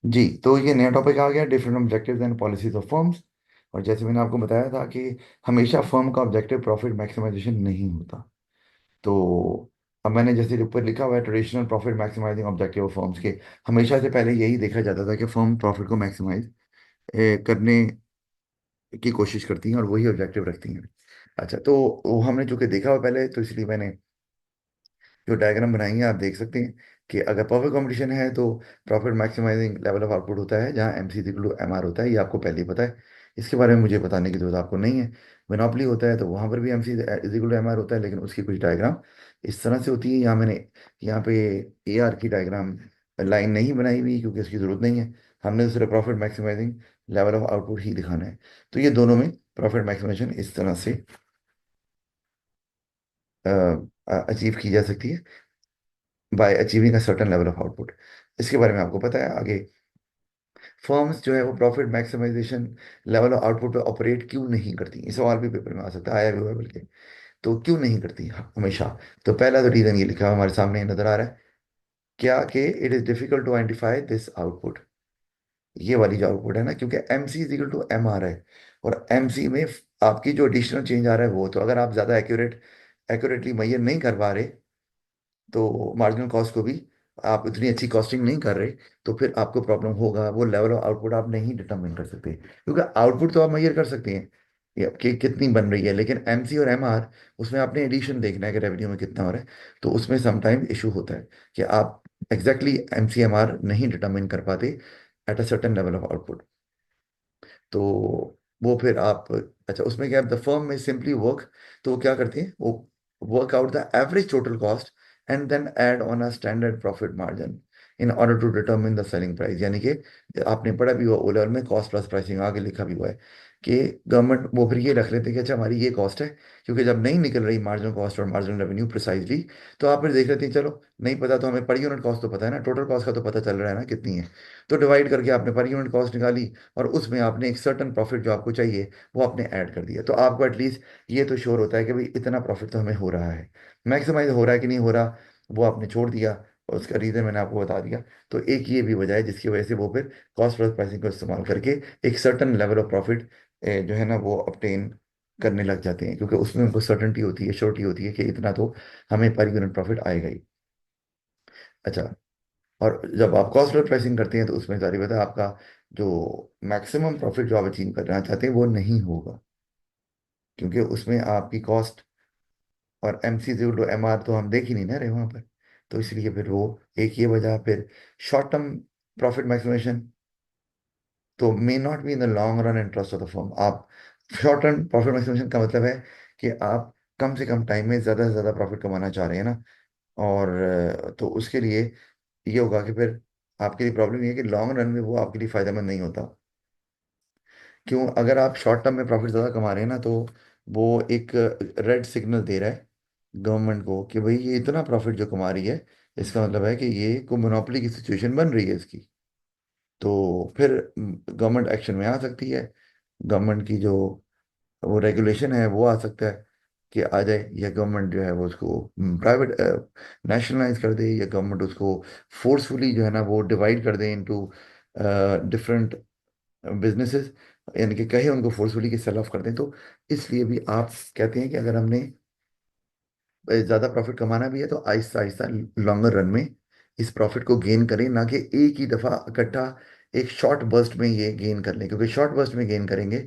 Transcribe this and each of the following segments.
जी, तो ये नया टॉपिक आ गया, different objectives and policies of firms. और जैसे मैंने आपको बताया था कि हमेशा फर्म का ऑब्जेक्टिव प्रॉफिट मैक्सिमाइजेशन नहीं होता। तो अब मैंने जैसे ऊपर लिखा हुआ है, traditional profit maximizing objective of firms के हमेशा से पहले यही देखा जाता था कि फर्म प्रॉफिट को मैक्सिमाइज करने की कोशिश करती हैं और वही ऑब्जेक्टिव रखती हैं। अच्छा, तो वो हमने जो कि देखा हुआ पहले, तो इसलिए मैंने जो डायग्राम बनाई है आप देख सकते हैं कि अगर परफेक्ट कंपटीशन है तो profit maximising level of output होता है जहां M C equal to M R होता है। ये आपको पहले ही पता है, इसके बारे में मुझे बताने की जरूरत आपको नहीं है। मोनोपोली होता है तो वहां पर भी M C is equal to M R होता है, लेकिन उसकी कुछ डायग्राम इस तरह से होती है। यहाँ मैंने यहाँ पे ए आर की डायग्राम लाइन नहीं बनाई हुई क्योंकि इसकी जरूरत नहीं है। हमने तो सिर्फ profit maximising level of output ही दिखाना है। तो ये दोनों में प्रॉफिट मैक्सिमाइजेशन इस तरह से अचीव की जा सकती है, bye achieving a certain level of output. इसके बारे में आपको पता है आगे। फर्म्स जो है वो profit maximization level of output पे ऑपरेट क्यों नहीं करती, ये सवाल भी पेपर में आ सकता है, आया भी हुआ है बल्कि। तो क्यों नहीं करती हमेशा? तो पहला तो रीजन ये लिखा हुआ हमारे सामने नजर आ रहा है, क्या कि it is difficult to identify this output. ये वाली जो आउटपुट है ना, क्योंकि M C is equal to M R है, और एम सी में आपकी जो एडिशनल चेंज आ रहा है वो, तो अगर आप ज़्यादा एक्यूरेटली मैयर नहीं कर पा रहे, तो मार्जिनल कॉस्ट को भी आप इतनी अच्छी कॉस्टिंग नहीं कर रहे, तो फिर आपको प्रॉब्लम होगा। वो लेवल ऑफ आउटपुट आप नहीं डिटरमिन कर सकते, क्योंकि आउटपुट तो आप मेजर कर सकते हैं कि कितनी बन रही है, लेकिन एमसी और एमआर, उसमें आपने एडिशन देखना है कि रेवेन्यू में कितना हो रहा है। तो उसमें समटाइम इशू होता है कि आप exactly M C M R नहीं डिटरमिन कर पाते at a certain level of output. तो वो फिर आप, अच्छा उसमें क्या, द फर्म में सिंपली वर्क, तो वो क्या करते हैं, वो work out the average total cost and then add on a standard profit margin in order to determine the selling price. यानी कि आपने पढ़ा भी हुआ ओ लेवल में, कॉस्ट प्लस प्राइसिंग आगे लिखा भी हुआ है कि गवर्नमेंट वो फिर ये रख लेते हैं कि अच्छा हमारी ये कॉस्ट है, क्योंकि जब नहीं निकल रही मार्जिनल कॉस्ट और मार्जिनल रेवेन्यू प्रिसाइजली, तो आप फिर देख लेते हैं चलो नहीं पता तो हमें पर यूनिट कॉस्ट तो पता है ना, टोटल कॉस्ट का तो पता चल रहा है ना कितनी है। तो डिवाइड करके आपने पर यूनिट कॉस्ट निकाली, और उसमें आपने एक सर्टन प्रॉफिट जो आपको चाहिए वो आपने ऐड कर दिया, तो आपको एटलीस्ट ये तो श्योर होता है कि भाई इतना प्रॉफिट तो हमें हो रहा है। मैक्सिमाइज हो रहा है कि नहीं हो रहा, वो आपने छोड़ दिया, और उसका रीज़न मैंने आपको बता दिया। तो एक ये भी वजह है जिसकी वजह से वो फिर कॉस्ट प्लस प्राइसिंग को इस्तेमाल करके एक सर्टन लेवल ऑफ प्रॉफिट जो है ना वो obtain करने लग जाते हैं, क्योंकि उसमें उनको सर्टनटी होती है, श्योरिटी होती है कि इतना तो हमें पर यूनिट प्रॉफिट आएगा ही। अच्छा, और जब आप कॉस्ट पर प्राइसिंग करते हैं तो उसमें जारी बात है आपका जो मैक्सिमम प्रॉफिट जो आप अचीव करना चाहते हैं वो नहीं होगा, क्योंकि उसमें आपकी कॉस्ट और M C zero to M R तो हम देख ही नहीं ना रहे वहां पर। तो इसलिए फिर वो एक ये वजह, फिर शॉर्ट टर्म प्रॉफिट मैक्सिमेशन तो may not be in the long run interest of the firm. आप शॉर्ट टर्म प्रॉफिट मैक्सिमेशन का मतलब है कि आप कम से कम टाइम में ज़्यादा से ज़्यादा प्रॉफिट कमाना चाह रहे हैं ना। और तो उसके लिए ये होगा कि फिर आपके लिए प्रॉब्लम ये है कि लॉन्ग रन में वो आपके लिए फायदेमंद नहीं होता। क्यों? अगर आप शॉर्ट टर्म में प्रॉफिट ज़्यादा कमा रहे हैं ना, तो वो एक रेड सिग्नल दे रहा है गवर्नमेंट को कि भाई ये इतना प्रॉफिट जो कमा रही है, इसका मतलब है कि ये को मोनोपोली की सिचुएशन बन रही है इसकी। तो फिर गवर्नमेंट एक्शन में आ सकती है। गवर्नमेंट की जो वो रेगुलेशन है वो आ सकता है कि आ जाए, या गवर्नमेंट जो है वो उसको प्राइवेट नेशनलाइज कर दे, या गवर्नमेंट उसको फोर्सफुली जो है ना वो डिवाइड कर दे इनटू डिफरेंट बिजनेसेस, यानी कि कहे उनको फोर्सफुली कि सेल ऑफ कर दें। तो इसलिए भी आप कहते हैं कि अगर हमने ज़्यादा प्रॉफिट कमाना भी है तो आहिस्ता आहिस्ता लॉन्गर रन में इस प्रॉफिट को गेन करें, ना कि एक ही दफ़ा इकट्ठा एक शॉर्ट बर्स्ट में ये गेन कर लें, क्योंकि शॉर्ट बर्स्ट में गेन करेंगे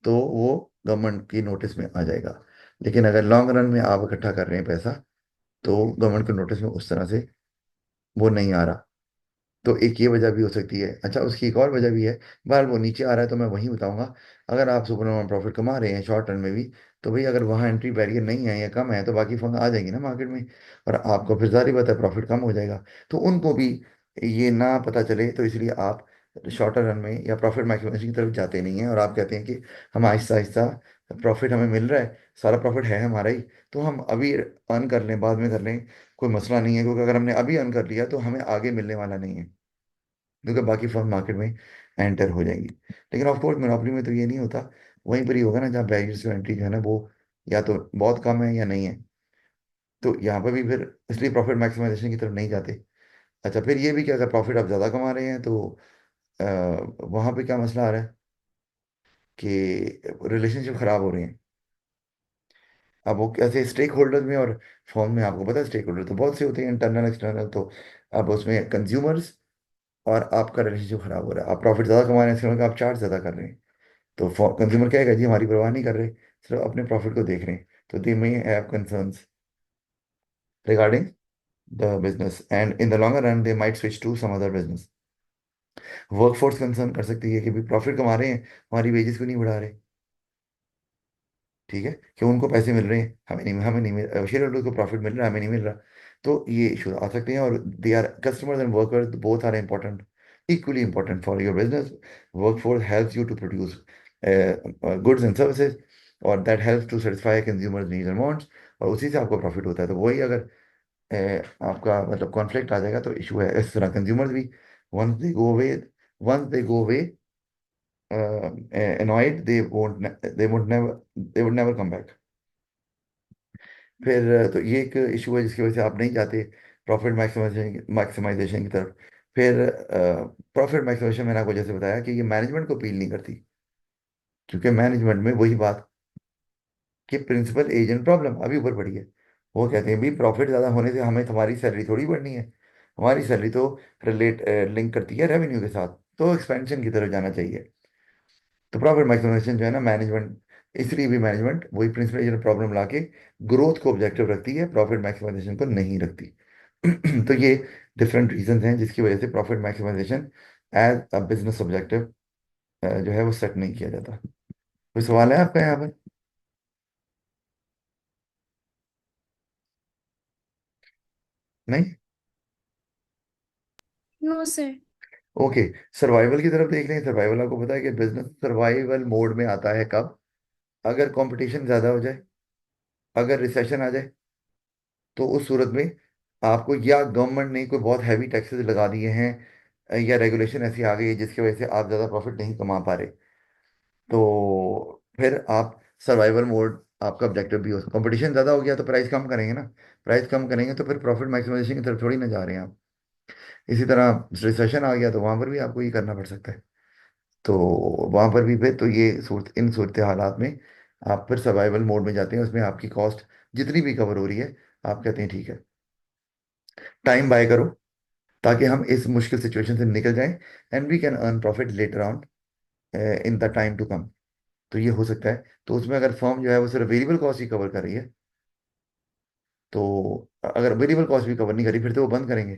तो वो गवर्नमेंट की नोटिस में आ जाएगा। लेकिन अगर लॉन्ग रन में आप इकट्ठा कर रहे हैं पैसा, तो गवर्नमेंट के नोटिस में उस तरह से वो नहीं आ रहा। तो एक ये वजह भी हो सकती है। अच्छा, उसकी एक और वजह भी है, बार वो नीचे आ रहा है तो मैं वही बताऊंगा। अगर आप सुपर नॉर्मल प्रॉफिट कमा रहे हैं शॉर्ट रन में भी, तो भाई अगर वहाँ एंट्री बैरियर नहीं है या कम है, तो बाकी फंड आ जाएंगे ना मार्केट में, और आपको फिर जारी बात है प्रॉफिट कम हो जाएगा। तो उनको भी ये ना पता चले, तो इसलिए आप शॉर्टर रन में या प्रॉफिट मैक्सिमाइजेशन की तरफ जाते नहीं हैं, और आप कहते हैं कि हम आहिस्ता आहिस्ता प्रॉफिट हमें मिल रहा है, सारा प्रॉफिट है हमारा ही, तो हम अभी अर्न कर लें, बाद में कर लें, कोई मसला नहीं है। क्योंकि अगर हमने अभी अर्न कर लिया तो हमें आगे मिलने वाला नहीं है, क्योंकि बाकी फर्म मार्केट में एंटर हो जाएंगी। लेकिन ऑफ कोर्स मोनोपोली में तो ये नहीं होता, वहीं पर ही होगा ना जहाँ बैरियर्स टू एंट्री जो है ना वो या तो बहुत कम है या नहीं है। तो यहाँ पर भी फिर इसलिए प्रॉफिट मैक्सिमाइजेशन की तरफ नहीं जाते। अच्छा, फिर ये भी कि अगर प्रॉफिट आप ज़्यादा कमा रहे हैं तो वहां पे क्या मसला आ रहा है कि रिलेशनशिप खराब हो रही है। अब वो कैसे स्टेक होल्डर में और फॉर्म में, आपको पता है स्टेक होल्डर तो बहुत से होते हैं, इंटरनल एक्सटर्नल। तो अब उसमें कंज्यूमर्स और आपका रिलेशनशिप खराब हो रहा है। आप प्रॉफिट ज़्यादा कमा रहे हैं, इसका मतलब आप चार्ज ज़्यादा कर रहे हैं। तो कंज्यूमर क्या है जी, हमारी परवाह नहीं कर रहे, सिर्फ अपने प्रॉफिट को देख रहे हैं। तो they may have concerns regarding the business, and in the longer run they might switch to some other business. Workforce concern कर सकती है कि भी प्रॉफिट कमा रहे हैं, हमारी वेजेस क्यों नहीं बढ़ा रहे। ठीक है, कि उनको पैसे मिल रहे हैं, हमें नहीं मिल, शेयर होल्डर को प्रॉफिट मिल रहा है, हमें नहीं मिल रहा। तो ये इशू आ सकते हैं। और they are customers and workers both are important, equally important for your business. Workforce helps you to produce goods and services, और that helps to satisfy consumers needs and wants, और उसी से आपको प्रॉफिट होता है। तो वही अगर आपका मतलब कॉन्फ्लिक्ट आ जाएगा तो इशू है। इस तरह कंज्यूमर्स भी once they go away annoyed, they would never come back। फिर तो ये एक इशू है जिसकी वजह से आप नहीं जाते प्रॉफिट मैक्सिमाइजेशन मैक्सिमाइजेशन की तरफ। फिर प्रॉफिट मैक्सिमाइजेशन मैंने आपको जैसे बताया कि ये मैनेजमेंट को अपील नहीं करती, क्योंकि मैनेजमेंट में वही बात कि प्रिंसिपल एजेंट प्रॉब्लम अभी ऊपर पड़ी है। वो कहते हैं भी प्रॉफिट ज़्यादा होने से हमें हमारी सैलरी थोड़ी बढ़नी है, हमारी सैलरी तो लिंक करती है रेवेन्यू के साथ, तो एक्सपेंशन की तरफ जाना चाहिए। तो प्रॉफिट मैक्सिमाइजेशन जो है ना, मैनेजमेंट, इसलिए भी मैनेजमेंट वही प्रिंसिपल एजेंट प्रॉब्लम लाके ग्रोथ को ऑब्जेक्टिव रखती है, प्रॉफिट मैक्सिमाइजेशन को नहीं रखती। तो ये डिफरेंट रीजंस हैं जिसकी वजह से profit maximization as a business objective जो है वो सेट नहीं किया जाता। कोई सवाल है आपका यहाँ पर? नहीं। No sir. ओके, सर्वाइवल की तरफ देख लें। सर्वाइवल आपको पता है कि बिजनेस सर्वाइवल मोड में आता है कब? अगर कंपटीशन ज़्यादा हो जाए, अगर रिसेशन आ जाए, तो उस सूरत में आपको, या गवर्नमेंट ने कोई बहुत हैवी टैक्सेस लगा दिए हैं, या रेगुलेशन ऐसी आ गई है जिसकी वजह से आप ज़्यादा प्रॉफिट नहीं कमा पा रहे, तो फिर आप सर्वाइवल मोड आपका ऑब्जेक्टिव भी हो। कंपटीशन ज़्यादा हो गया तो प्राइस कम करेंगे ना, प्राइस कम करेंगे तो फिर प्रॉफिट मैक्सिमाइजेशन की तरफ थोड़ी ना जा रहे हैं आप। इसी तरह रिसेशन आ गया तो वहाँ पर भी आपको ये करना पड़ सकता है। तो वहाँ पर भी फिर तो ये इन सूरत हालात में आप फिर सर्वाइवल मोड में जाते हैं, उसमें आपकी कॉस्ट जितनी भी कवर हो रही है, आप कहते हैं ठीक है, टाइम बाय करो, ताकि हम इस मुश्किल सिचुएशन से निकल जाएं, and we can earn profit later on in the time to come. तो ये हो सकता है। तो उसमें अगर फर्म जो है वो सिर्फ वेरिएबल कॉस्ट ही कवर कर रही है, तो अगर वेरिएबल कॉस्ट भी कवर नहीं करी फिर तो वो बंद करेंगे।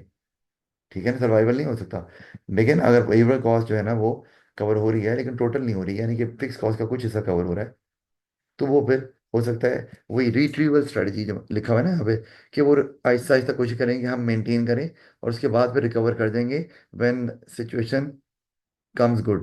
ठीक है ना, सर्वाइवल नहीं हो सकता। लेकिन अगर वेरिएबल कॉस्ट जो है ना वो कवर हो रही है लेकिन टोटल नहीं हो रही है, यानी कि फिक्स कॉस्ट का कुछ हिस्सा कवर हो रहा है, तो वो फिर हो सकता है वही रिट्रीवल स्ट्रेटजी जो लिखा हुआ है ना यहाँ पे, कि वो आहिस्ता आहिस्ता कोशिश करेंगे हम मेंटेन करें, और उसके बाद फिर रिकवर कर देंगे व्हेन सिचुएशन कम्स गुड।